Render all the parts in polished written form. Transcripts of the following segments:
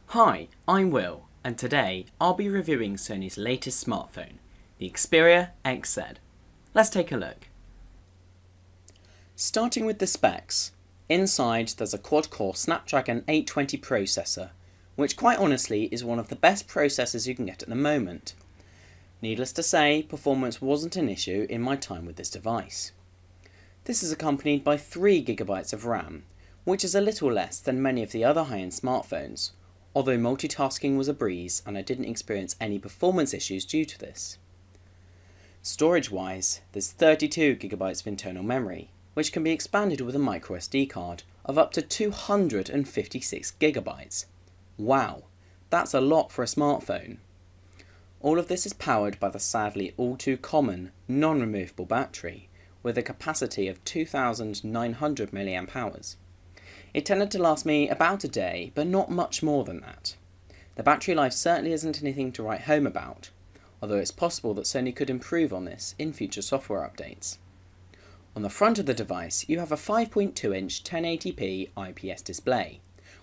Hi, I'm Will, and today I'll be reviewing Sony's latest smartphone, the Xperia XZ. Let's take a look. Starting with the specs, inside there's a quad-core Snapdragon 820 processor, which quite honestly is one of the best processors you can get at the moment. Needless to say, performance wasn't an issue in my time with this device. This is accompanied by 3GB of RAM, which is a little less than many of the other high-end smartphones, although multitasking was a breeze and I didn't experience any performance issues due to this. Storage-wise, there's 32GB of internal memory, which can be expanded with a microSD card of up to 256GB. Wow, that's a lot for a smartphone. All of this is powered by the sadly all too common non-removable battery, with a capacity of 2,900 mAh. It tended to last me about a day, but not much more than that. The battery life certainly isn't anything to write home about, although it's possible that Sony could improve on this in future software updates. On the front of the device, you have a 5.2-inch 1080p IPS display,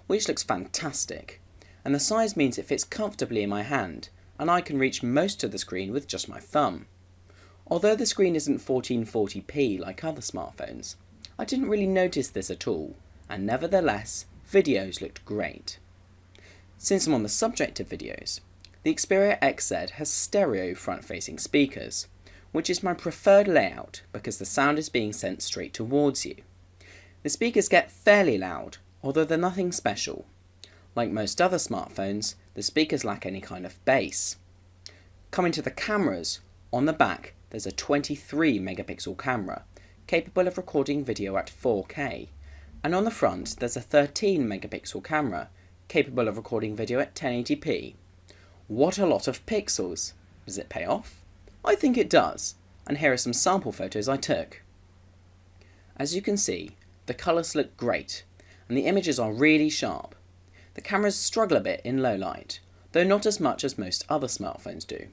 which looks fantastic, and the size means it fits comfortably in my hand, and I can reach most of the screen with just my thumb. Although the screen isn't 1440p like other smartphones, I didn't really notice this at all, and nevertheless, videos looked great. Since I'm on the subject of videos, the Xperia XZ has stereo front-facing speakers, which is my preferred layout because the sound is being sent straight towards you. The speakers get fairly loud, although they're nothing special. Like most other smartphones, the speakers lack any kind of bass. Coming to the cameras, on the back there's a 23 megapixel camera, capable of recording video at 4K, and on the front there's a 13 megapixel camera, capable of recording video at 1080p. What a lot of pixels! Does it pay off? I think it does, and here are some sample photos I took. As you can see, the colours look great, and the images are really sharp. The cameras struggle a bit in low light, though not as much as most other smartphones do.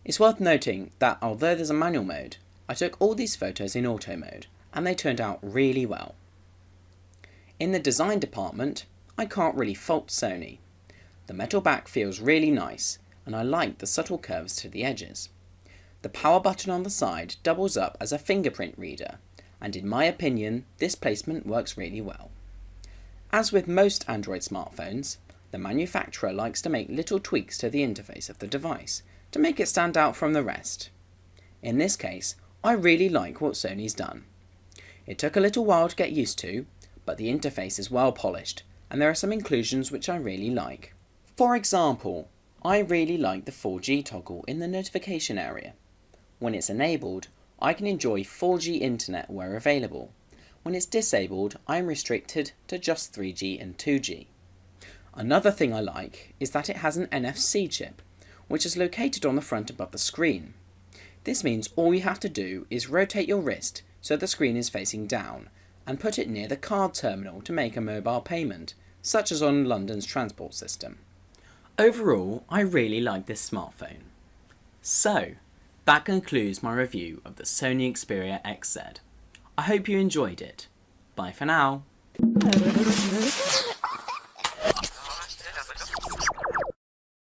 It's worth noting that although there's a manual mode, I took all these photos in auto mode, and they turned out really well. In the design department, I can't really fault Sony. The metal back feels really nice, and I like the subtle curves to the edges. The power button on the side doubles up as a fingerprint reader, and in my opinion, this placement works really well. As with most Android smartphones, the manufacturer likes to make little tweaks to the interface of the device to make it stand out from the rest. In this case, I really like what Sony's done. It took a little while to get used to, but the interface is well polished, and there are some inclusions which I really like. For example, I really like the 4G toggle in the notification area. When it's enabled, I can enjoy 4G internet where available. When it's disabled, I am restricted to just 3G and 2G. Another thing I like is that it has an NFC chip, which is located on the front above the screen. This means all you have to do is rotate your wrist so the screen is facing down, and put it near the card terminal to make a mobile payment, such as on London's transport system. Overall, I really like this smartphone. So, that concludes my review of the Sony Xperia XZ. I hope you enjoyed it. Bye for now.